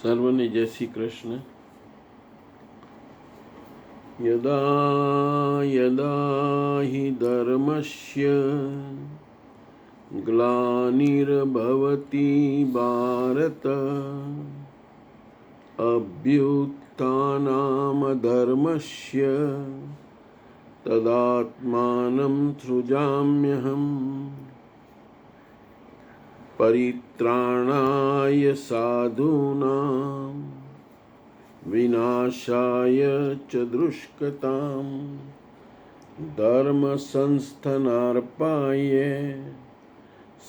સર્વને જય શ્રી કૃષ્ણ. યદા યદા હિ ધર્મસ્ય ગ્લાનિર્ભવતી ભારત અભ્યુત્થાનમ ધર્મસ્ય તદાત્માનં સૃજામ્યહમ પરિત્રાણાય સાધૂનાં વિનાશાય ચ દુષ્કૃતાં ધર્મ સંસ્થાનાર્પાય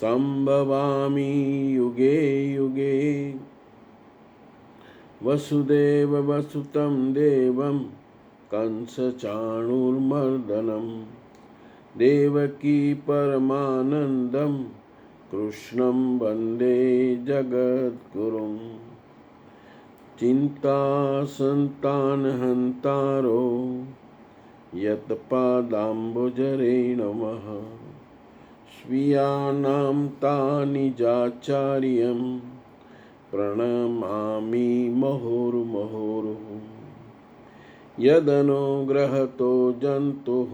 સંભવામિ યુગે યુગે. વસુદેવ વસુતં દેવં કંસ ચાણૂરમર્દનમ દેવકી પરમાનંદમ કૃષ્ણં વંદે જગદ્ગુરું. ચિંતા સંતાનહંતારો યત્પાદાંબુજરે નમઃ સ્વીયાનાં તાનિજાચાર્યં પ્રણમામિ મુહુર્મુહુઃ. યદનુગ્રહતો જંતુઃ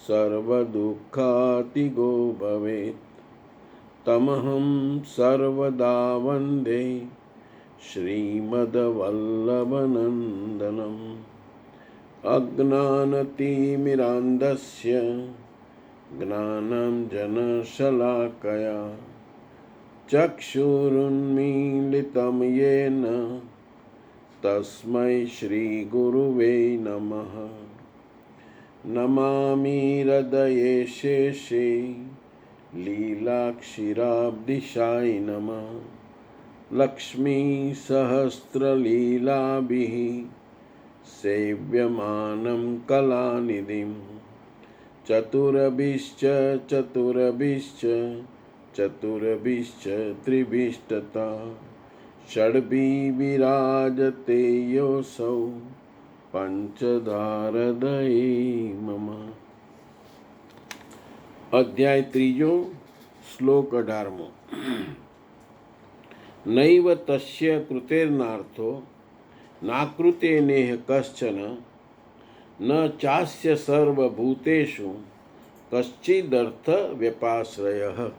સર્વદુઃખાતિગો ભવેत् તમહં સર્વદા વંદે શ્રીમદ્વલ્લભનંદનમ. અજ્ઞાનતિમિરાન્ધસ્ય જ્ઞાનાંજનશલાકયા ચક્ષુરુન્મીલિतं યેન તસ્મૈ શ્રીગુરુવે નમઃ. નમામિ હૃદયે શેષે લીલાક્ષીરાબ્ધિશાય નમઃ. લક્ષ્મી સહસ્રલીલાભિઃ સેવ્યમાनं કલાનિધિં ચતુરભિશ્ચ ચતુરભિશ્ચ ચતુરભિશ્ચ ત્રિભિષ્ટતા ષડભી વિરાજતે યોऽસૌ પંચધારદયે મમ. અધ્યાય ત્રીજો, શ્લોક 18મો. નૈવ તસ્ય કૃતેર્નાર્થો નાકૃતે નેહ કશ્ચન ન ચાસ્ય સર્વભૂતેષુ કશ્ચિદર્થ વ્યપાશ્રયઃ.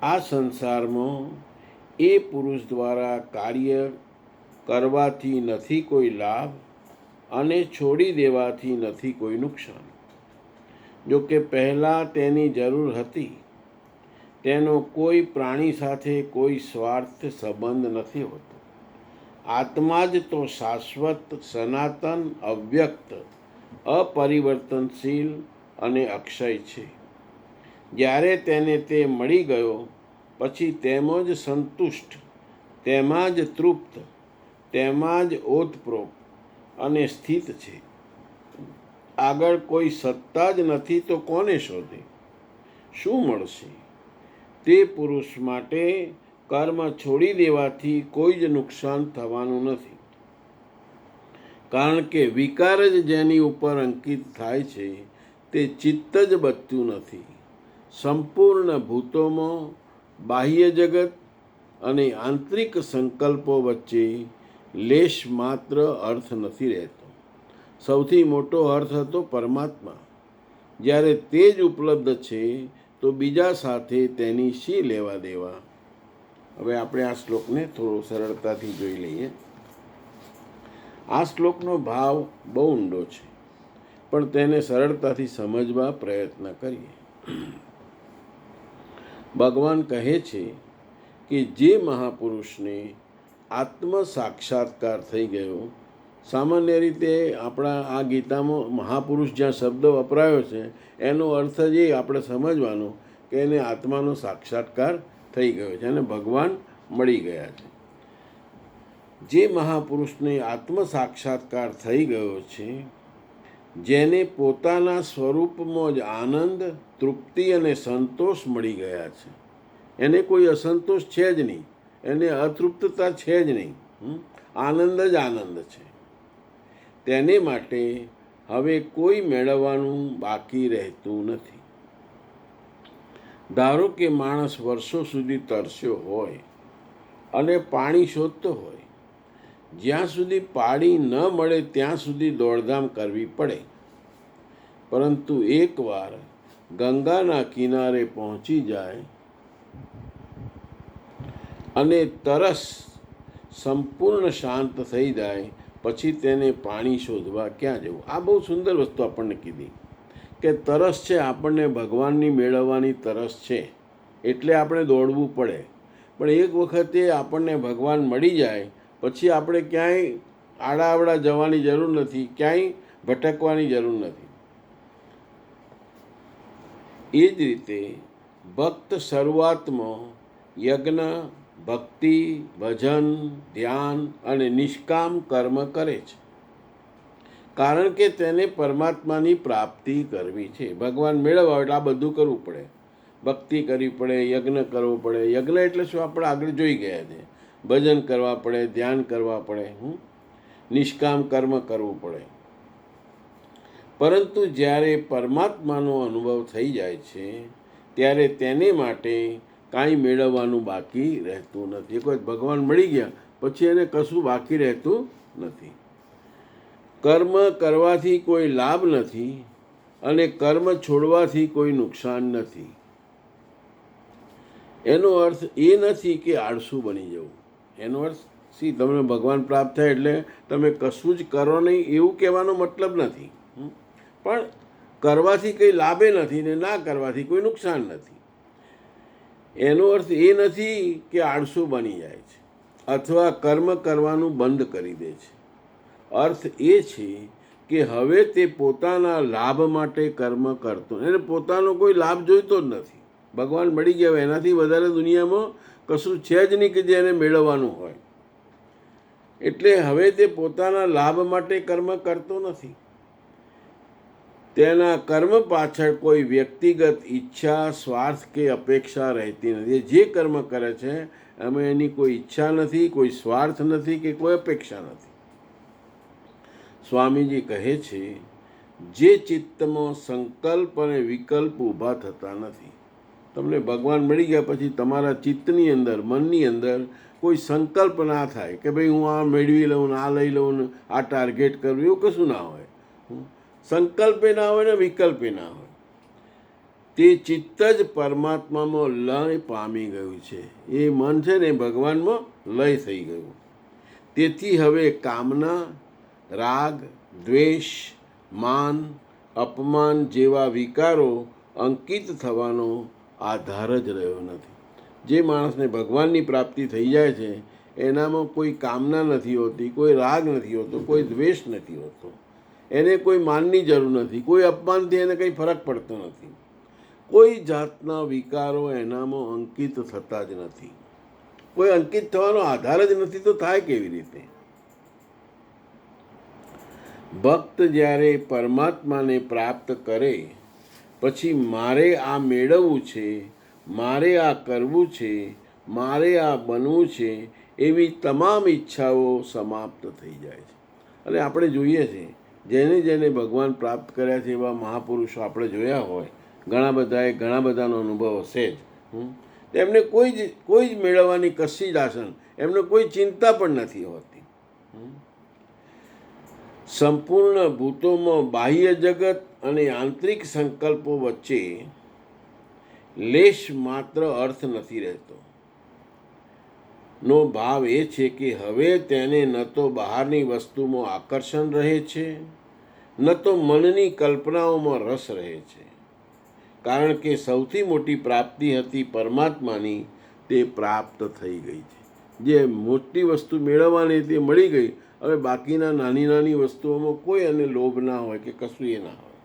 આ સંસારમાં એ પુરુષ દ્વારા કાર્ય કરવાથી નથી કોઈ લાભ અને છોડી દેવાથી નથી કોઈ નુકસાન. જો કે પહેલાં તેની જરૂર હતી. તેનો કોઈ પ્રાણી સાથે કોઈ સ્વાર્થ સંબંધ નથી હોતો. આત્મા જ તો શાશ્વત, સનાતન, અવ્યક્ત, અપરિવર્તનશીલ અને અક્ષય છે. જ્યારે તેને તે મળી ગયો પછી તેમાં જ સંતુષ્ટ, તેમાં જ તૃપ્ત, તેમાં જ ઓતપ્રોત અને સ્થિત છે. આગળ કોઈ સત્તા જ નથી તો કોને શોધે? શું મળશે? તે પુરુષ માટે કર્મ છોડી દેવાથી કોઈ જ નુકસાન થવાનું નથી. કારણ કે વિકાર જ જેની ઉપર અંકિત થાય છે તે ચિત્ત જ બચતું નથી. સંપૂર્ણ ભૂતોમાં બાહ્ય જગત અને આંતરિક સંકલ્પો વચ્ચે લેશ માત્ર અર્થ નથી રહેતો. સૌથી મોટો અર્થ હતો પરમાત્મા. જ્યારે તે જ ઉપલબ્ધ છે તો બીજા સાથે તેની શી લેવા દેવા? હવે આપણે આ શ્લોકને થોડો સરળતાથી જોઈ લઈએ. આ શ્લોકનો ભાવ બહુ ઊંડો છે, પણ તેને સરળતાથી સમજવા પ્રયત્ન કરીએ. ભગવાન કહે છે કે જે મહાપુરુષને આત્મ સાક્ષાત્કાર થઈ ગયો, સામાન્ય રીતે આપણા આ ગીતામાં મહાપુરુષ જ્યાં શબ્દ વપરાયો છે એનો અર્થ જ એ આપણે સમજવાનો કે એને આત્માનો સાક્ષાત્કાર થઈ ગયો છે અને ભગવાન મળી ગયા છે. જે મહાપુરુષને આત્મ સાક્ષાત્કાર થઈ ગયો છે, જેને પોતાના સ્વરૂપમાં જ આનંદ, તૃપ્તિ અને સંતોષ મળી ગયા છે, એને કોઈ અસંતોષ છે જ નહીં, એને અતૃપ્તતા છે જ નહીં, આનંદ જ આનંદ છે. તેને માટે હવે કોઈ મેળવવાનું બાકી રહેતું નથી. ધારો કે માણસ વર્ષો સુધી તરસ્યો હોય, અને પાણી શોધતો હોય. જ્યાં સુધી પાણી ન મળે ત્યાં સુધી દોડધામ કરવી પડે. પરંતુ એકવાર ગંગાના કિનારે પહોંચી જાય અને તરસ સંપૂર્ણ શાંત થઈ જાય પછી તેને પાણી શોધવા ક્યાં જવું. આ બહુ સુંદર વસ્તુ આપણને કીધી કે તરસ છે, આપણને ભગવાનની મેળવવાની તરસ છે, એટલે આપણે દોડવું પડે. પણ એક વખતે આપણને ભગવાન મળી જાય પછી આપણે ક્યાંય આડાઅવડા જવાની જરૂર નથી, ક્યાંય ભટકવાની જરૂર નથી. એ જ રીતે ભક્ત શરૂઆતમાં યજ્ઞ, ભક્તિ, ભજન, ધ્યાન અને નિષ્કામ કર્મ કરે છે, કારણ કે તેને પરમાત્માની પ્રાપ્તિ કરવી છે. ભગવાન મેળવવા એટલે આ બધું કરવું પડે. ભક્તિ કરવી પડે, યજ્ઞ કરવો પડે. યજ્ઞ એટલે શું, આપણે આગળ જોઈ ગયા છે. ભજન કરવા પડે, ધ્યાન કરવા પડે, નિષ્કામ કર્મ કરવું પડે. પરંતુ જ્યારે પરમાત્માનો અનુભવ થઈ જાય છે ત્યારે તેને માટે કાંઈ મેળવવાનું બાકી રહેતું નથી. એક વખત ભગવાન મળી ગયા પછી એને કશું બાકી રહેતું નથી. કર્મ કરવાથી કોઈ લાભ નથી અને કર્મ છોડવાથી કોઈ નુકસાન નથી. એનો અર્થ એ નથી કે આળસુ બની જવું. એનો અર્થ તમને ભગવાન પ્રાપ્ત થાય એટલે તમે કશું જ કરો નહીં એવું કહેવાનો મતલબ નથી. પણ કરવાથી કંઈ લાભે નથી ને ના કરવાથી કોઈ નુકસાન નથી. એનો અર્થ એ નથી કે આળસુ બની જાય છે અથવા કર્મ કરવાનું બંધ કરી દે છે. અર્થ એ છે કે હવે તે પોતાના લાભ માટે કર્મ કરતો, એને પોતાનો કોઈ લાભ જોઈતો જ નથી. ભગવાન મળી ગયા એનાથી વધારે દુનિયામાં કશું છે જ નહીં કે જેને મેળવવાનું હોય. એટલે હવે તે પોતાના લાભ માટે કર્મ કરતો નથી. તેના કર્મ પાછળ કોઈ વ્યક્તિગત ઈચ્છા, સ્વાર્થ કે અપેક્ષા રહેતી નથી. જે કર્મ કરે છે એમાં એની કોઈ ઈચ્છા નથી, કોઈ સ્વાર્થ નથી કે કોઈ અપેક્ષા નથી. સ્વામીજી કહે છે, જે ચિત્તમાં સંકલ્પ અને વિકલ્પ ઊભા થતા નથી. તમને ભગવાન મળી ગયા પછી તમારા ચિત્તની અંદર, મનની અંદર કોઈ સંકલ્પ ના થાય કે ભાઈ હું આ મેળવી લઉં ને આ લઈ લઉં ને આ ટાર્ગેટ કરવું, એવું કશું ના હોય. સંકલ્પે ના હોય ને વિકલ્પે ના હોય. તે ચિત્ત જ પરમાત્મામાં લય પામી ગયું છે. એ મન છે ને ભગવાનમાં લય થઈ ગયું. તેથી હવે કામના, રાગ, દ્વેષ, માન, અપમાન જેવા વિકારો અંકિત થવાનો આધાર જ રહ્યો નથી. જે માણસને ભગવાનની પ્રાપ્તિ થઈ જાય છે એનામાં કોઈ કામના નથી હોતી, કોઈ રાગ નથી હોતો, કોઈ દ્વેષ નથી હોતો, એને કોઈ માનની જરૂર નથી, કોઈ અપમાનથી એને કંઈ ફરક પડતો નથી. કોઈ જાતના વિકારો એનામાં અંકિત થતા જ નથી. કોઈ અંકિત થવાનો આધાર જ નથી તો થાય કેવી રીતે? ભક્ત જ્યારે પરમાત્માને પ્રાપ્ત કરે પછી મારે આ મેળવવું છે, મારે આ કરવું છે, મારે આ બનવું છે એવી તમામ ઈચ્છાઓ સમાપ્ત થઈ જાય છે. અને આપણે જોઈએ છીએ જેને જેને ભગવાન પ્રાપ્ત કર્યા છે એવા મહાપુરુષો આપણે જોયા હોય, ઘણા બધાનો અનુભવ હશે જ. એમને કોઈ જ મેળવવાની કશી જ આશા, એમને કોઈ ચિંતા પણ નથી હોતી. સંપૂર્ણ ભૂતોમાં બાહ્ય જગત અને આંતરિક સંકલ્પો વચ્ચે લેશ માત્ર અર્થ નથી રહેતો. નો ભાવ એ છે કે હવે તેને ન તો બહારની વસ્તુમાં આકર્ષણ રહે છે, ન તો મનની કલ્પનાઓમાં રસ રહે છે. કારણ કે સૌથી મોટી પ્રાપ્તિ હતી પરમાત્માની, તે પ્રાપ્ત થઈ ગઈ છે. જે મોટી વસ્તુ મેળવવાની તે મળી ગઈ. હવે બાકીના નાની નાની વસ્તુઓમાં કોઈ એને લોભ ના હોય કે કશું એ ના હોય.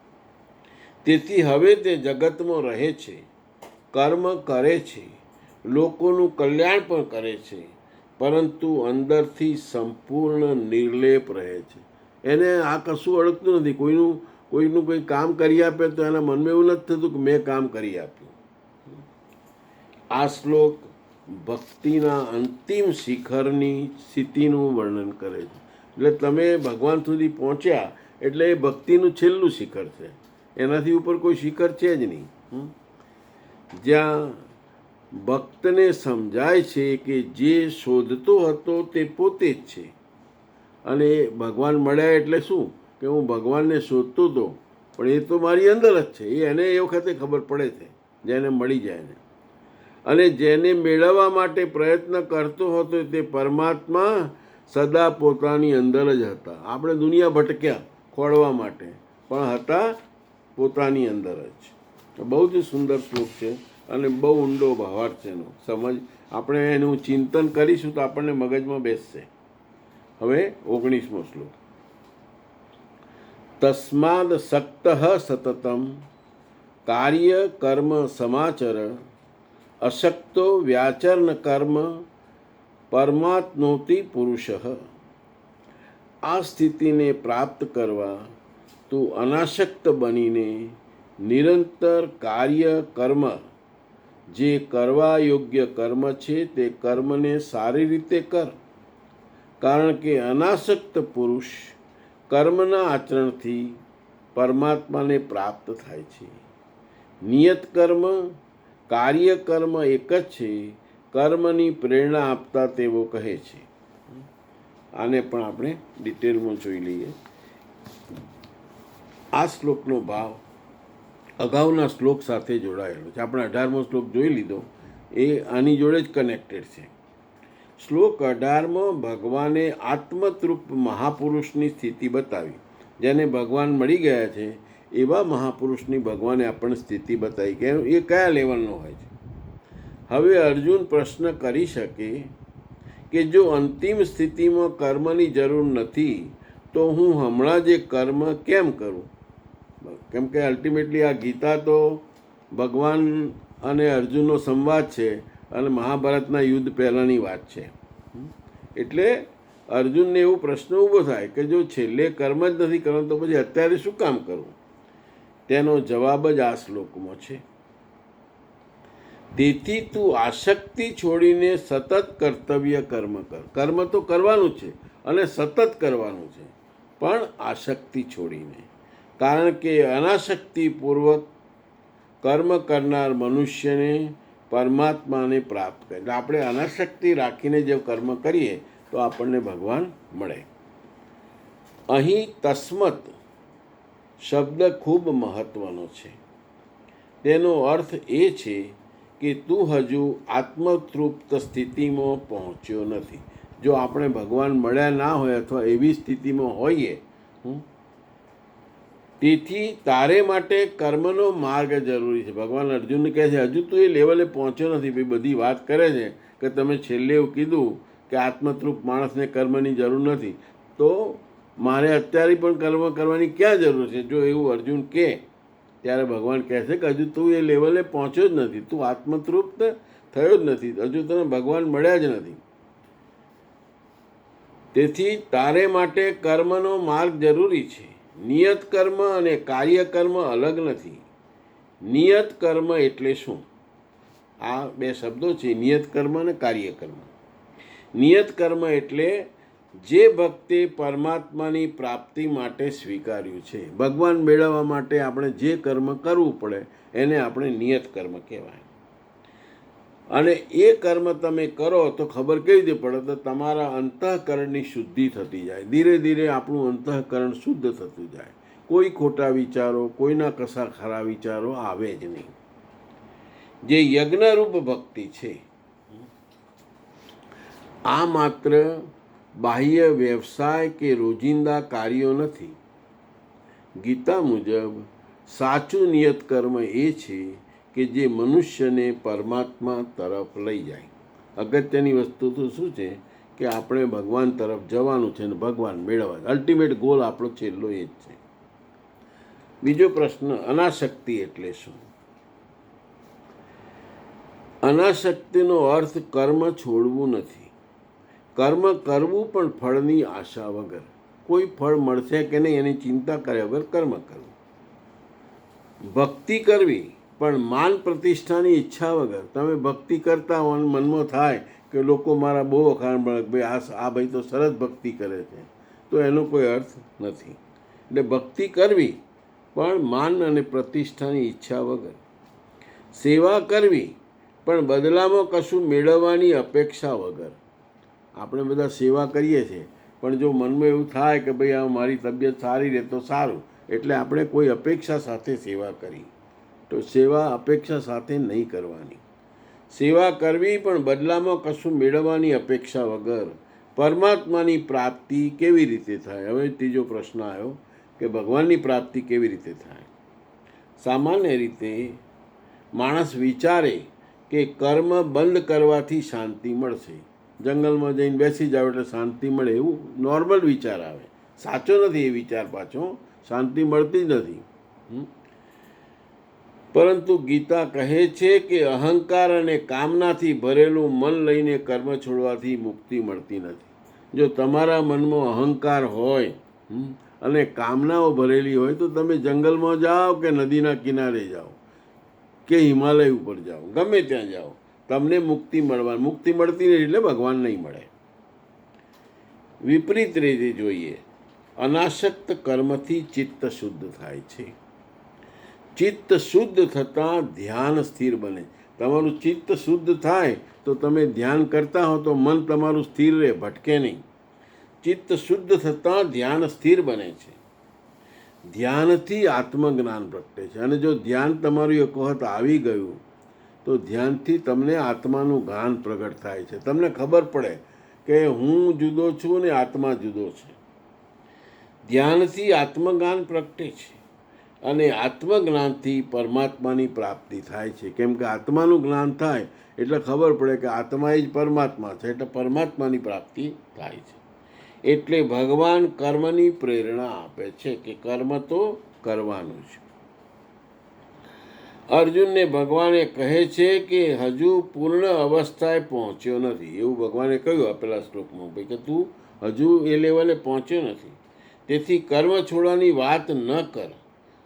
તેથી હવે તે જગતમાં રહે છે, કર્મ કરે છે, લોકોનું કલ્યાણ પણ કરે છે, પરંતુ અંદરથી સંપૂર્ણ નિર્લેપ રહે છે. એને આ કશું અડકતું નથી. કોઈનું કંઈ કામ કરી આપે તો એના મનમાં એવું નથી થતું કે મેં કામ કરી આપ્યું. આ શ્લોક ભક્તિના અંતિમ શિખરની સ્થિતિનું વર્ણન કરે છે. એટલે તમે ભગવાન સુધી પહોંચ્યા એટલે એ ભક્તિનું છેલ્લું શિખર છે. એનાથી ઉપર કોઈ શિખર છે જ નહીં. જ્યાં ભક્તને સમજાય છે કે જે શોધતો હતો તે પોતે જ છે. અને ભગવાન મળ્યા એટલે શું કે હું ભગવાનને શોધતો હતો, પણ એ તો મારી અંદર જ છે. એને એ વખતે ખબર પડે છે જેને મળી જાય ને. અને જેને મેળવવા માટે પ્રયત્ન કરતો હતો તે પરમાત્મા સદા પોતાની અંદર જ હતા. આપણે દુનિયા ભટક્યા ખોળવા માટે, પણ હતા પોતાની અંદર જ. બહુ જ સુંદર શ્લોક છે અને બહુ ઊંડો ભાવાર્થ છે એનો. સમજ આપણે એનું ચિંતન કરીશું તો આપણને મગજમાં બેસશે. હવે 19મો શ્લોક. તસ્માદ સક્ત સતતમ કાર્ય કર્મ સમાચર અશક્તો વ્યાચરણ કર્મ પરમાત્નોતિ પુરુષ. આ સ્થિતિને પ્રાપ્ત કરવા તું અનાસક્ત બનીને નિરંતર કાર્ય કર્મ, જે કરવા યોગ્ય કર્મ છે તે કર્મને સારી રીતે કર. કારણ કે અનાસક્ત પુરુષ કર્મના આચરણથી પરમાત્માને પ્રાપ્ત થાય છે. નિયત કર્મ, કાર્ય કર્મ એક જ છે. કર્મની પ્રેરણા આપતા તેઓ કહે છે. આને પણ આપણે ડિટેલમાં જોઈ લઈએ. આ શ્લોકનો ભાવ અગાઉના શ્લોક સાથે જોડાયેલો છે. આપણે 18મો શ્લોક જોઈ લીધો, એ આની જોડે જ કનેક્ટેડ છે. શ્લોક 18માં ભગવાને આત્મતૃપ મહાપુરુષની સ્થિતિ બતાવી. જેને ભગવાન મળી ગયા છે એવા મહાપુરુષની ભગવાને આપણને સ્થિતિ બતાવી કે એ કયા લેવલનો હોય છે. હવે અર્જુન પ્રશ્ન કરી શકે કે જો અંતિમ સ્થિતિમાં કર્મની જરૂર નથી તો હું હમણાં જે કર્મ કેમ કરું? કેમ કે અલ્ટિમેટલી આ ગીતા તો ભગવાન અને અર્જુનનો સંવાદ છે અને મહાભારતના યુદ્ધ પહેલાંની વાત છે. એટલે અર્જુનને એવો પ્રશ્ન ઊભો થાય કે જો છેલ્લે કર્મ જ નથી કરવાનું તો પછી અત્યારે શું કામ કરવું? તેનો જવાબ જ આ શ્લોકમાં છે. તેથી તું આસક્તિ છોડીને સતત કર્તવ્ય કર્મ કર. કર્મ તો કરવાનું છે અને સતત કરવાનું છે, પણ આસક્તિ છોડીને. કારણ કે અનાસક્તિપૂર્વક કર્મ કરનાર મનુષ્યને પરમાત્માને પ્રાપ્ત કરે. એટલે આપણે અનાસક્તિ રાખીને જે કર્મ કરીએ તો આપણને ભગવાન મળે. અહીં તસ્મત શબ્દ ખૂબ મહત્વનો છે. તેનો અર્થ એ છે કે તું હજુ આત્મતૃપ્ત સ્થિતિમાં પહોંચ્યો નથી. જો આપણે ભગવાન મળ્યા ના હોય અથવા એવી સ્થિતિમાં હોઈએ, તેથી તારે માટે કર્મનો માર્ગ જરૂરી છે. ભગવાન અર્જુનને કહે છે હજુ તું એ લેવલે પહોંચ્યો નથી. ભાઈ બધી વાત કરે છે કે તમે છેલ્લે એવું કીધું કે આત્મતૃપ્ત માણસને કર્મની જરૂર નથી, તો મારે અત્યારે પણ કર્મ કરવાની ક્યાં જરૂર છે? જો એવું અર્જુન કહે ત્યારે ભગવાન કહે છે કે હજુ તું એ લેવલે પહોંચ્યો જ નથી, તું આત્મતૃપ્ત થયો જ નથી, હજુ તને ભગવાન મળ્યા જ નથી. તેથી તારે માટે કર્મનો માર્ગ જરૂરી છે. નિયત કર્મ અને કાર્ય કર્મ અલગ નથી. નિયત કર્મ એટલે શું? આ બે શબ્દો છે, નિયત કર્મ અને કાર્ય કર્મ. નિયત કર્મ એટલે જે ભક્તે પરમાત્માની પ્રાપ્તિ માટે સ્વીકાર્યું છે. ભગવાન મેળવવા માટે આપણે જે કર્મ કરવું પડે એને આપણે નિયત કર્મ કહેવાય. અને એ કર્મ તમે કરો તો ખબર કેવી રીતે પડે? તો તમારા અંતઃકરણની શુદ્ધિ થતી જાય. ધીરે ધીરે આપણું અંતઃકરણ શુદ્ધ થતું જાય. કોઈ ખોટા વિચારો, કોઈના કશા ખરા વિચારો આવે જ નહીં. જે યજ્ઞરૂપ ભક્તિ છે આ માત્ર બાહ્ય વ્યવસાય કે રોજિંદા કાર્યો નથી. ગીતા મુજબ સાચું નિયત કર્મ એ છે કે જે મનુષ્યને પરમાત્મા તરફ લઈ જાય. અગત્યની વસ્તુ તો શું છે કે આપણે ભગવાન તરફ જવાનું છે અને ભગવાન મેળવવા. અલ્ટિમેટ ગોલ આપણો છેલ્લો એ જ છે. બીજો પ્રશ્ન, અનાસક્તિ એટલે શું? અનાસક્તિનો અર્થ કર્મ છોડવું નથી. કર્મ કરવું પણ ફળની આશા વગર. કોઈ ફળ મળશે કે નહીં એની ચિંતા કર્યા વગર કર્મ કરવું. ભક્તિ કરવી પણ માન પ્રતિષ્ઠાની ઈચ્છા વગર. તમે ભક્તિ કરતા હો અને મનમાં થાય કે લોકો મારા બહુ વખાણ મળે, ભાઈ આ ભાઈ તો સરસ ભક્તિ કરે છે, તો એનો કોઈ અર્થ નથી. એટલે ભક્તિ કરવી પણ માન અને પ્રતિષ્ઠાની ઈચ્છા વગર. સેવા કરવી પણ બદલામાં કશું મેળવવાની અપેક્ષા વગર. આપણે બધા સેવા કરીએ છીએ, પણ જો મનમાં એવું થાય કે ભાઈ આ મારી તબિયત સારી રહે તો સારું, એટલે આપણે કોઈ અપેક્ષા સાથે સેવા કરી, તો સેવા અપેક્ષા સાથે નહીં કરવાની. સેવા કરવી પણ બદલામાં કશું મેળવવાની અપેક્ષા વગર. પરમાત્માની પ્રાપ્તિ કેવી રીતે થાય? હવે ત્રીજો પ્રશ્ન આવ્યો કે ભગવાનની પ્રાપ્તિ કેવી રીતે થાય? સામાન્ય રીતે માણસ વિચારે કે કર્મ બંધ કરવાથી શાંતિ મળશે. જંગલમાં જઈને બેસી જાવ એટલે શાંતિ મળે, એવું નોર્મલ વિચાર આવે. સાચો નથી એ વિચાર, પાછો શાંતિ મળતી જ નથી. પરંતુ ગીતા કહે છે કે અહંકાર અને કામનાથી ભરેલું મન લઈને કર્મ છોડવાથી મુક્તિ મળતી નથી. જો તમારા મનમાં અહંકાર હોય અને કામનાઓ ભરેલી હોય તો તમે જંગલમાં જાઓ કે નદીના કિનારે જાઓ કે હિમાલય ઉપર જાઓ, ગમે ત્યાં જાઓ, તમને મુક્તિ મળતી નહીં એટલે ભગવાન નહીં મળે. વિપરીત રીતે જોઈએ, અનાસક્ત કર્મથી ચિત્ત શુદ્ધ થાય છે. ચિત્ત શુદ્ધ થતાં ધ્યાન સ્થિર બને. તમારું ચિત્ત શુદ્ધ થાય તો તમે ધ્યાન કરતા હો તો મન તમારું સ્થિર રહે, ભટકે નહીં. ચિત્ત શુદ્ધ થતાં ધ્યાન સ્થિર બને છે. ધ્યાનથી આત્મજ્ઞાન પ્રગટે છે. અને જો ધ્યાન તમારું એક વખત આવી ગયું તો ધ્યાનથી તમને આત્માનું જ્ઞાન પ્રગટ થાય છે. તમને ખબર પડે કે હું જુદો છું ને આત્મા જુદો છે. ધ્યાનથી આત્મજ્ઞાન પ્રગટે છે અને આત્મજ્ઞાનથી પરમાત્માની પ્રાપ્તિ થાય છે. કેમ કે આત્માનું જ્ઞાન થાય એટલે ખબર પડે કે આત્મા જ પરમાત્મા છે, એટલે પરમાત્માની પ્રાપ્તિ થાય છે. એટલે ભગવાન કર્મની પ્રેરણા આપે છે કે કર્મ તો કરવાનું છે. અર્જુનને ભગવાને કહે છે કે હજુ પૂર્ણ અવસ્થાએ પહોંચ્યો નથી, એવું ભગવાને કહ્યું આપેલા શ્લોકમાં, ભાઈ કે તું હજુ એ લેવલે પહોંચ્યો નથી, તેથી કર્મ છોડવાની વાત ન કર.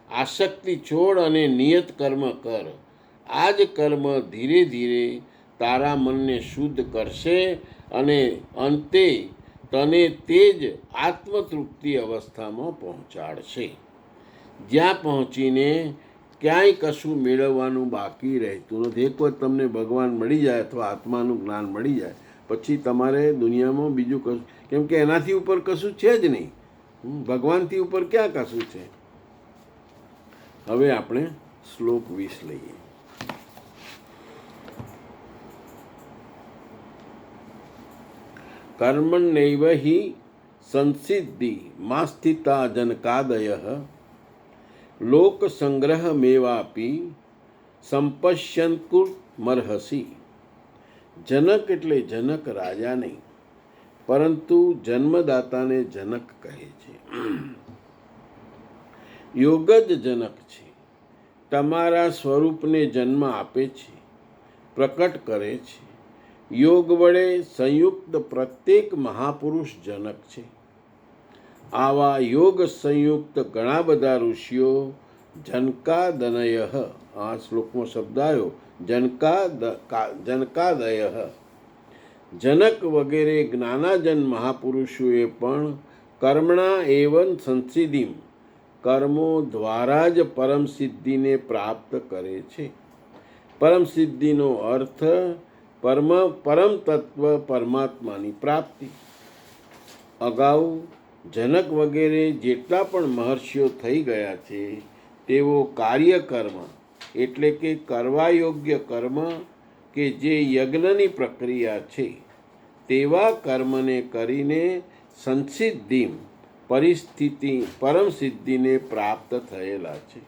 આસક્તિ છોડ અને નિયત કર્મ કર. આ જ કર્મ ધીરે ધીરે તારા મનને શુદ્ધ કરશે અને અંતે તને તે જ આત્મતૃપ્તિ અવસ્થામાં પહોંચાડશે, જ્યાં પહોંચીને ક્યાંય કશું મેળવવાનું બાકી રહેતું નથી. એક વખત તમને ભગવાન મળી જાય અથવા આત્માનું જ્ઞાન મળી જાય પછી તમારે દુનિયામાં બીજું કશું, કેમ કે એનાથી ઉપર કશું છે જ નહીં. ભગવાનથી ઉપર ક્યાં કશું છે? હવે આપણે શ્લોક 20 લઈએ. કર્મણ્યૈવ હિ સંસિદ્ધિ માસ્થિતા જનકાદયઃ લોક સંગ્રહમેવાપી સંપશ્યન્કુર્મર્હસી. જનક એટલે જનક રાજા નહીં, પરંતુ જન્મદાતાને જનક કહે છે. યોગ જ જનક છે. તમારા સ્વરૂપને જન્મ આપે છે, પ્રકટ કરે છે. યોગ વડે સંયુક્ત પ્રત્યેક મહાપુરુષ જનક છે. આવા યોગ સંયુક્ત ઘણા બધા ઋષિઓ જનકાદનય, આ શ્લોકમાં શબ્દ આવ્યો જનકાદય, જનક વગેરે જ્ઞાનાજન મહાપુરુષોએ પણ કર્મણા એવં સંસિદ્ધિમ, કર્મો દ્વારા જ પરમ સિદ્ધિને પ્રાપ્ત કરે છે. પરમ સિદ્ધિનો અર્થ પરમ તત્વ પરમાત્માની પ્રાપ્તિ. અગાઉ જનક વગેરે જેટલા પણ મહર્ષિઓ થઈ ગયા છે તેઓ કાર્યકર્મ એટલે કે કરવા યોગ્ય કર્મ કે જે યજ્ઞની પ્રક્રિયા છે તેવા કર્મને કરીને સંસિદ્ધિ પરમ સિદ્ધિને પ્રાપ્ત થયેલા છે.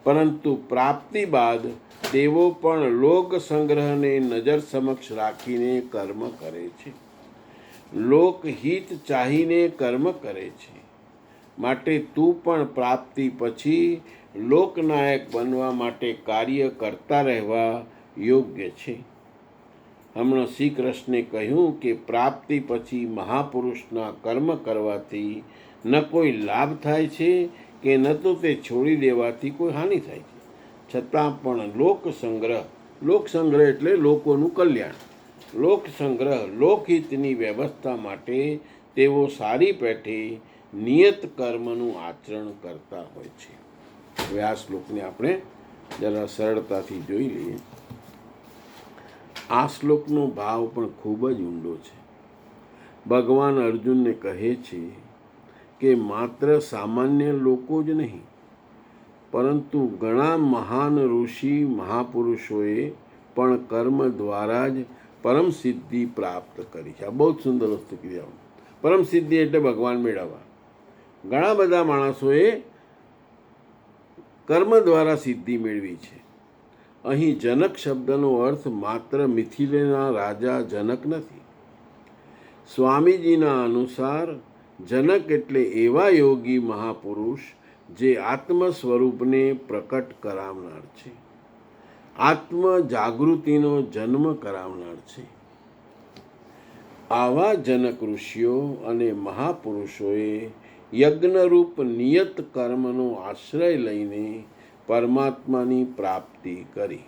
પરંતુ પ્રાપ્તિ બાદ તેઓ પણ લોક સંગ્રહને નજર સમક્ષ રાખીને કર્મ કરે છે. લોકહિત ચાહીને કર્મ કરે છે. માટે તું પણ પ્રાપ્તિ પછી લોકનાયક બનવા માટે કાર્ય કરતા રહેવા યોગ્ય છે. હમણાં શ્રી કૃષ્ણે કહ્યું કે પ્રાપ્તિ પછી મહાપુરુષના કર્મ કરવાથી ન કોઈ લાભ થાય છે કે ન તો તે છોડી દેવાથી કોઈ હાનિ થાય છે. છતાં પણ લોકસંગ્રહ એટલે લોકોનું કલ્યાણ, લોકસંગ્રહ લોકહિતની વ્યવસ્થા માટે તેઓ સારી પેઠે નિયત કર્મનું આચરણ કરતા હોય છે. હવે આ શ્લોકને આપણે જરા સરળતાથી જોઈ લઈએ. આ શ્લોકનો ભાવ પણ ખૂબ જ ઊંડો છે. ભગવાન અર્જુનને કહે છે કે માત્ર સામાન્ય લોકો જ નહીં, પરંતુ ઘણા મહાન ઋષિ મહાપુરુષોએ પણ કર્મ દ્વારા જ પરમ સિદ્ધિ પ્રાપ્ત કરી છે. આ બહુ જ સુંદર વસ્તુ કીધી. પરમ સિદ્ધિ એટલે ભગવાન મેળવવા. ઘણા બધા માણસોએ કર્મ દ્વારા સિદ્ધિ મેળવી છે. અહીં જનક શબ્દનો અર્થ માત્ર મિથિલેના રાજા જનક નથી. સ્વામીજીના અનુસાર જનક એટલે એવા યોગી મહાપુરુષ જે આત્મ સ્વરૂપને પ્રકટ કરાવનાર છે, આત્મ જાગૃતિનો જન્મ કરાવનાર છે. આવા જનક ઋષિઓ અને મહાપુરુષોએ યજ્ઞરૂપ નિયત કર્મનો આશ્રય લઈને પરમાત્માની પ્રાપ્તિ કરી.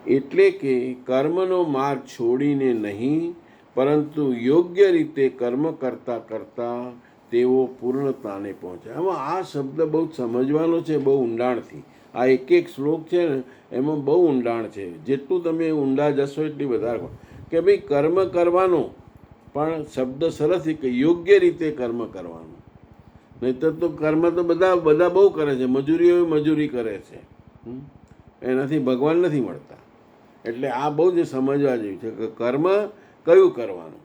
એટલે કે કર્મનો માર્ગ છોડીને નહીં, પરંતુ યોગ્ય રીતે કર્મ કરતા કરતા તેઓ પૂર્ણતાને પહોંચ્યા. આમાં આ શબ્દ બહુ સમજવાનો છે, બહુ ઊંડાણથી. આ એક એક શ્લોક છે ને, એમાં બહુ ઊંડાણ છે. જેટલું તમે ઊંડા જશો એટલી વધારે. કે ભાઈ કર્મ કરવાનો, પણ શબ્દ સરસ કે યોગ્ય રીતે કર્મ કરવાનું. નહીંતર તો કર્મ તો બધા બહુ કરે છે. મજૂરીઓ મજૂરી કરે છે, એનાથી ભગવાન નથી મળતા. એટલે આ બહુ જ સમજવા જેવું છે કે કર્મ કયું કરવાનું.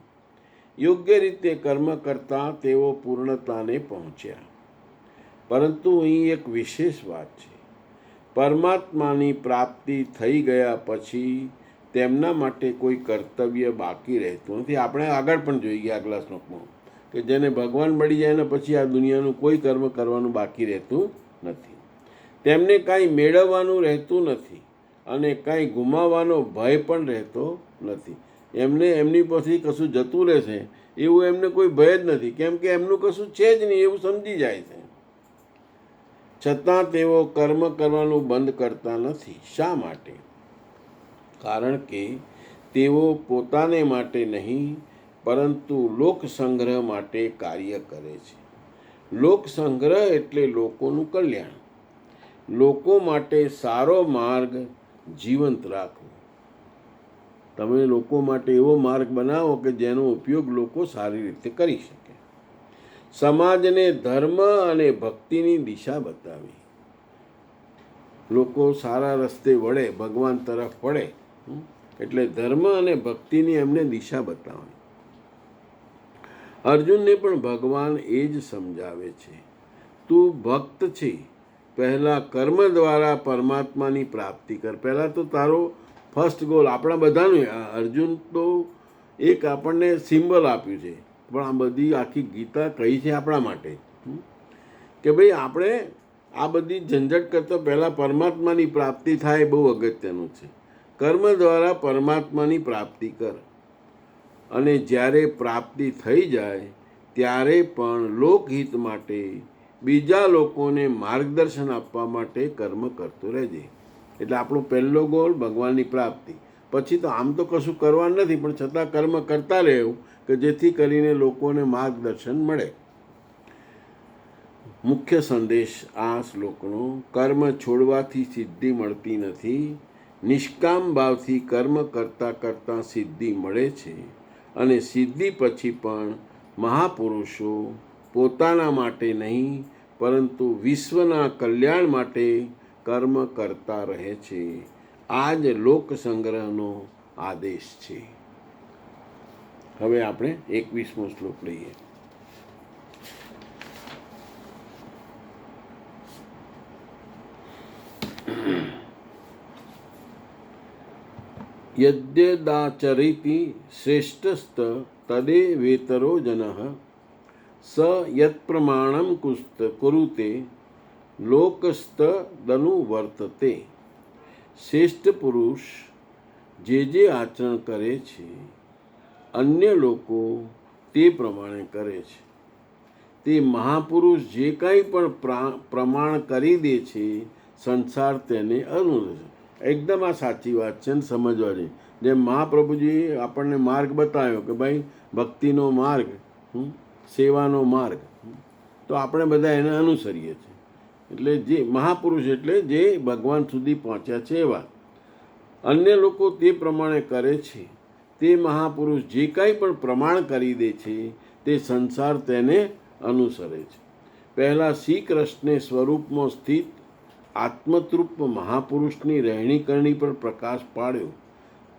યોગ્ય રીતે કર્મ કરતાં તેઓ પૂર્ણતાને પહોંચ્યા. પરંતુ અહીં એક વિશેષ વાત છે. પરમાત્માની પ્રાપ્તિ થઈ ગયા પછી તેમના માટે કોઈ કર્તવ્ય બાકી રહેતું નથી. આપણે આગળ પણ જોઈ ગયા આગલા શ્લોકમાં કે જેને ભગવાન મળી જાય ને પછી આ દુનિયાનું કોઈ કર્મ કરવાનું બાકી રહેતું નથી. તેમને કાંઈ મેળવવાનું રહેતું નથી અને કાંઈ ગુમાવવાનો ભય પણ રહેતો નથી. એમની પછી કશું જતું રહેશે એવું એમને કોઈ ભય જ નથી, કેમ કે એમનું કશું છે જ નહીં એવું સમજી જાય છે. છતાં તેઓ કર્મ કરવાનું બંધ કરતા નથી. શા માટે? કારણ કે તેઓ પોતાને માટે નહીં, પરંતુ લોક સંગ્રહ માટે કાર્ય કરે છે. લોક સંગ્રહ એટલે લોકોનું કલ્યાણ, લોકો માટે સારો માર્ગ જીવંત રાખવો. તમે લોકો માટે એવો માર્ગ બનાવો કે જેનો ઉપયોગ લોકો સારી રીતે કરી શકે. સમાજને ધર્મ અને ભક્તિની દિશા બતાવી. લોકો સારા રસ્તે વળે, ભગવાન તરફ વળે, એટલે ધર્મ અને ભક્તિની એમને દિશા બતાવે. અર્જુનને પણ ભગવાન એ જ સમજાવે છે. તું ભક્ત છે, પહેલાં કર્મ દ્વારા પરમાત્માની પ્રાપ્તિ કર. પહેલાં તો તારો ફર્સ્ટ ગોલ આપણા બધાનું. અર્જુન તો એક આપણને સિમ્બલ આપ્યું છે, પણ આ બધી આખી ગીતા કહી છે આપણા માટે કે ભાઈ આપણે આ બધી ઝંઝટ કરતાં પહેલાં પરમાત્માની પ્રાપ્તિ થાય એ બહુ અગત્યનું છે. કર્મ દ્વારા પરમાત્માની પ્રાપ્તિ કર, અને જ્યારે પ્રાપ્તિ થઈ જાય ત્યારે પણ લોકહિત માટે બીજા લોકોને માર્ગદર્શન આપવા માટે કર્મ કરતો રહેજે. એટલે આપણો પહેલો ગોલ ભગવાનની પ્રાપ્તિ. પછી તો આમ તો કશું કરવાનું નથી, પણ છતાં કર્મ કરતા રહેવું કે જેથી કરીને લોકોને માર્ગદર્શન મળે. મુખ્ય સંદેશ આ શ્લોકનો: કર્મ છોડવાથી સિદ્ધિ મળતી નથી. નિષ્કામ ભાવથી કર્મ કરતાં કરતાં સિદ્ધિ મળે છે. અને સિદ્ધિ પછી પણ મહાપુરુષો પોતાના માટે નહીં, પરંતુ વિશ્વના કલ્યાણ માટે કર્મ કરતા રહે છે. આ જ લોક સંગ્રહનો આદેશ છે. હવે આપણે 21મો શ્લોક લઈએ. યદ્યદાચરિતિ શ્રેષ્ઠસ્ત તદે વેતરો જનઃ સ યત્પ્રમાણમ કુરુતે લોકસ્તદનુ વર્તતે. શ્રેષ્ઠ પુરુષ જે આચરણ કરે છે, અન્ય લોકો તે પ્રમાણે કરે છે. તે મહાપુરુષ જે કંઈ પણ પ્રમાણ કરી દે છે, સંસાર તેને અનુસરે. એકદમ આ સાચી વાત છે ને સમજવાની. જેમ મહાપ્રભુજી આપણને માર્ગ બતાવ્યો કે ભાઈ ભક્તિનો માર્ગ, સેવાનો માર્ગ, તો આપણે બધા એને અનુસરીએ છીએ. એટલે જે મહાપુરુષ એટલે જે ભગવાન સુધી પહોંચ્યા છે એવા. અન્ય લોકો તે પ્રમાણે કરે છે. તે મહાપુરુષ જે કાંઈ પણ પ્રમાણ કરી દે છે તે સંસાર તેને અનુસરે છે. પહેલાં શ્રી કૃષ્ણે સ્વરૂપમાં સ્થિત આત્મતૃપ મહાપુરુષની રહેણી કરણી પર પ્રકાશ પાડ્યો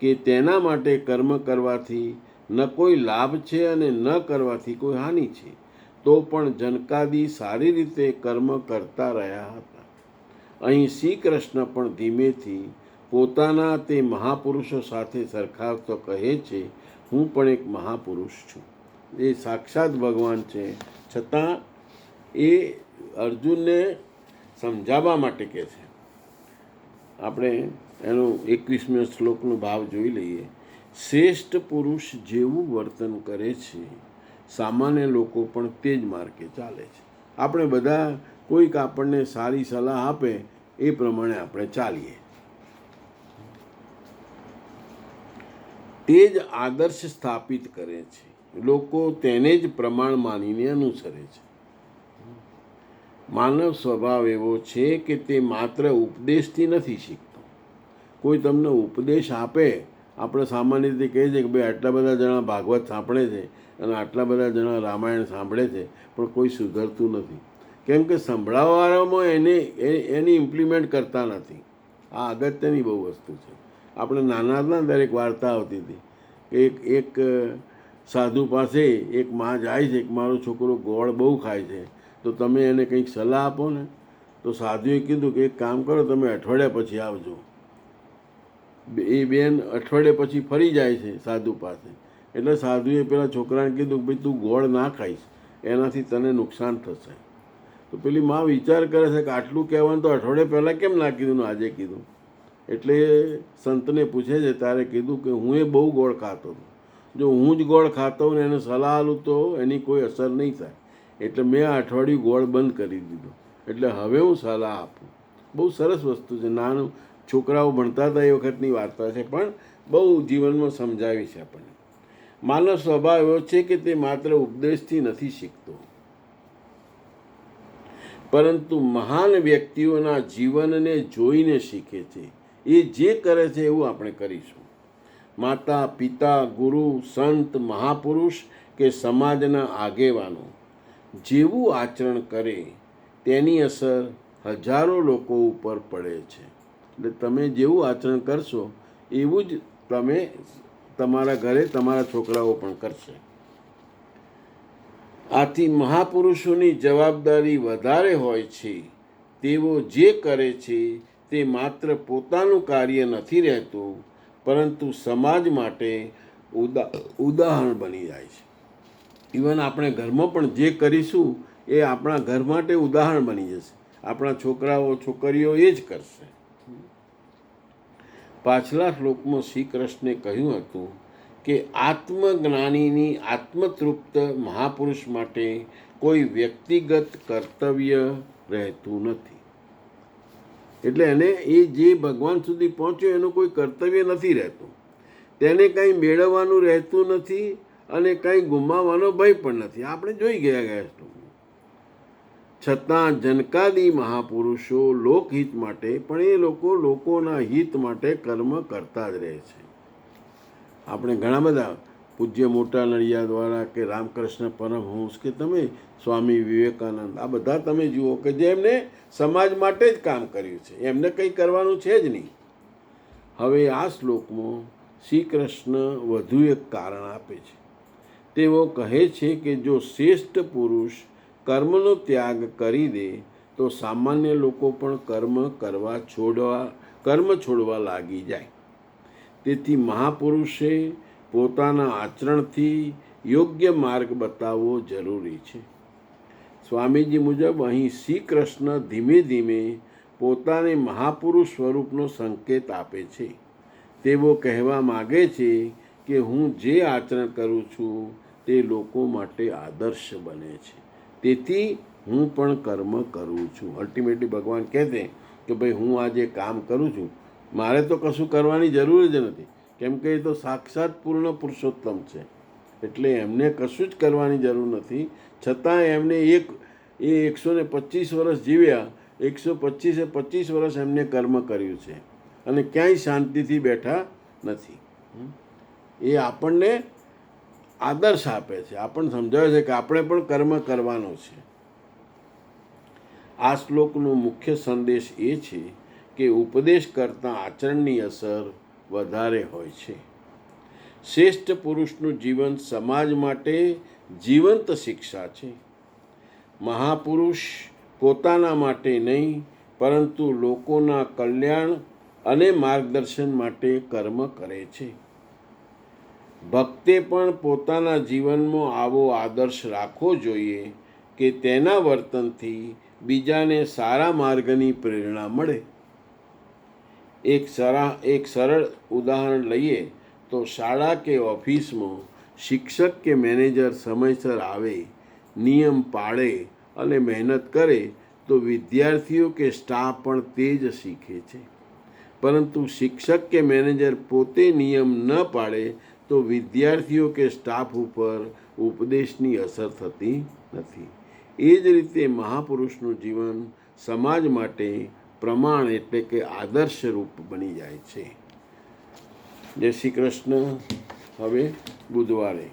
કે તેના માટે કર્મ કરવાથી ન કોઈ લાભ છે અને ન કરવાથી કોઈ હાનિ છે. તો પણ જનકાદી સારી રીતે કર્મ કરતા રહ્યા હતા. અહીં શ્રી કૃષ્ણ પણ ધીમેથી પોતાના તે મહાપુરુષો સાથે સરખાવતો કહે છે, હું પણ એક મહાપુરુષ છું. એ સાક્ષાત ભગવાન છે, છતાં એ અર્જુનને સમજાવવા માટે કહે છે. આપણે એનું 21મી શ્લોકનો ભાવ જોઈ લઈએ. શ્રેષ્ઠ પુરુષ જેવું વર્તન કરે છે, સામાન્ય લોકો પણ તે જ માર્ગે ચાલે છે. આપણે બધા કોઈક આપણને સારી સલાહ આપે એ પ્રમાણે આપણે ચાલીએ. તે જ આદર્શ સ્થાપિત કરે છે. લોકો તેને જ પ્રમાણ માનીને અનુસરે છે. માનવ સ્વભાવ એવો છે કે તે માત્ર ઉપદેશથી નથી શીખતો. કોઈ તમને ઉપદેશ આપે, આપણે સામાન્ય રીતે કહીએ છીએ કે ભાઈ આટલા બધા જણા ભાગવત સાંભળે છે અને આટલા બધા જણા રામાયણ સાંભળે છે, પણ કોઈ સુધરતું નથી. કેમ કે સંભળાવવાળામાં એની ઇમ્પ્લિમેન્ટ કરતા નથી. આ અગત્યની બહુ વસ્તુ છે. આપણે નાના હતા દરેક વાર્તા આવતી હતી કે એક સાધુ પાસે એક માં જાય છે કે મારો છોકરો ગોળ બહુ ખાય છે, તો તમે એને કંઈક સલાહ આપો ને. તો સાધુએ કીધું કે એક કામ કરો, તમે અઠવાડિયા પછી આવજો. એ બેન અઠવાડિયા પછી ફરી જાય છે સાધુ પાસે. એટલે સાધુએ પેલા છોકરાને કીધું કે ભાઈ તું ગોળ ના ખાઈશ, એનાથી તને નુકસાન થશે. તો પેલી માં વિચાર કરે છે કે આટલું કહેવાનું તો અઠવાડિયા પહેલાં કેમ ના કીધું ને આજે કીધું. એટલે સંતને પૂછે છે, ત્યારે કીધું કે હું એ બહુ ગોળ ખાતો હતો. જો હું જ ગોળ ખાતો હોઉં ને એને સલાહ આલું તો એની કોઈ અસર નહીં થાય. એટલે મેં આ અઠવાડિયું ગોળ બંધ કરી દીધું. એટલે હવે હું સલાહ આપું. બહુ સરસ વસ્તુ છે. નાનું છોકરાઓ ભણતા હતા એ વખતની વાર્તા છે, પણ બહુ જીવનમાં સમજાવી છે આપણને. માનવ સ્વભાવ એવો છે કે તે માત્ર ઉપદેશથી નથી શીખતો, પરંતુ મહાન વ્યક્તિઓના જીવનને જોઈને શીખે છે. એ જે કરે છે એવું આપણે કરીશું. માતા, પિતા, ગુરુ, સંત, મહાપુરુષ કે સમાજના આગેવાનો જેવું આચરણ કરે તેની અસર હજારો લોકો ઉપર પડે છે. એટલે તમે જેવું આચરણ કરશો એવું જ તમે તમારા ઘરે તમારા છોકરાઓ પણ કરશે. આથી મહાપુરુષોની જવાબદારી વધારે હોય છે. તેઓ જે કરે છે તે માત્ર પોતાનું કાર્ય નથી રહેતું, પરંતુ સમાજ માટે ઉદાહરણ બની જાય છે. ઇવન આપણે ઘરમાં પણ જે કરીશું એ આપણા ઘર માટે ઉદાહરણ બની જશે. આપણા છોકરાઓ છોકરીઓ એ જ કરશે. પાછલા શ્લોકમાં શ્રી કૃષ્ણે કહ્યું હતું કે આત્મજ્ઞાનીની આત્મતૃપ્ત મહાપુરુષ માટે કોઈ વ્યક્તિગત કર્તવ્ય રહેતું નથી. એટલે એને એ જે ભગવાન સુધી પહોંચ્યો એનું કોઈ કર્તવ્ય નથી રહેતું. તેને કંઈ મેળવવાનું રહેતું નથી અને કંઈ ગુમાવવાનો ભય પણ નથી. આપણે જોઈ ગયા. છતાં જનકાદી મહાપુરુષો લોકહિત માટે, પણ એ લોકોના હિત માટે કર્મ કરતા જ રહે છે. આપણે ઘણા બધા પૂજ્ય મોટા નડિયાદવાળા કે રામકૃષ્ણ પરમહંસ કે તમે સ્વામી વિવેકાનંદ, આ બધા તમે જુઓ કે જેમને સમાજ માટે જ કામ કર્યું છે, એમને કંઈ કરવાનું છે જ નહીં. હવે આ શ્લોકમાં શ્રી કૃષ્ણ વધુ એક કારણ આપે છે. તેઓ કહે છે કે જો શ્રેષ્ઠ પુરુષ કર્મનો ત્યાગ કરી દે તો સામાન્ય લોકો પણ કર્મ છોડવા લાગી જાય. તેથી મહાપુરુષે પોતાના આચરણથી યોગ્ય માર્ગ બતાવવો જરૂરી છે. સ્વામીજી મુજબ અહીં શ્રી કૃષ્ણ ધીમે ધીમે પોતાને મહાપુરુષ સ્વરૂપનો સંકેત આપે છે. તેઓ કહેવા માગે છે કે હું જે આચરણ કરું છું તે લોકો માટે આદર્શ બને છે, તેથી હું પણ કર્મ કરું છું. અલ્ટિમેટલી ભગવાન કહે છે કે ભાઈ હું આ જે કામ કરું છું મારે તો કશું કરવાની જરૂર જ નથી, કેમ કે એ તો સાક્ષાત પૂર્ણ પુરુષોત્તમ છે. એટલે એમને કશું જ કરવાની જરૂર નથી. છતાં એમને એ 125 વર્ષ જીવ્યા, 125 વર્ષ એમને કર્મ કર્યું છે. અને ક્યાંય શાંતિથી બેઠા નથી. એ આપણને આદર્શ આપે છે, આપણને સમજાવે છે કે આપણે પણ કર્મ કરવાનો છે. આ શ્લોકનો મુખ્ય સંદેશ એ છે કે ઉપદેશ કરતાં આચરણની અસર વધારે હોય છે. શ્રેષ્ઠ પુરુષનું જીવન સમાજ માટે જીવંત શિક્ષા છે. મહાપુરુષ પોતાના માટે નહીં પરંતુ લોકોના કલ્યાણ અને માર્ગદર્શન માટે કર્મ કરે છે. ભક્તે પણ પોતાના જીવનમાં આવો આદર્શ રાખવો જોઈએ કે તેના વર્તનથી બીજાને સારા માર્ગની પ્રેરણા મળે. એક સરળ ઉદાહરણ લઈએ તો શાળા કે ઓફિસમાં શિક્ષક કે મેનેજર સમયસર આવે, નિયમ પાળે અને મહેનત કરે તો વિદ્યાર્થીઓ કે સ્ટાફ પણ તે જ શીખે છે. પરંતુ શિક્ષક કે મેનેજર પોતે નિયમ ન પાળે તો વિદ્યાર્થીઓ કે સ્ટાફ ઉપર ઉપદેશની અસર થતી નથી. એ જ રીતે મહાપુરુષનું જીવન સમાજ માટે પ્રમાણ એટલે કે આદર્શરૂપ બની જાય છે. જય શ્રી કૃષ્ણ. હવે બુધવારે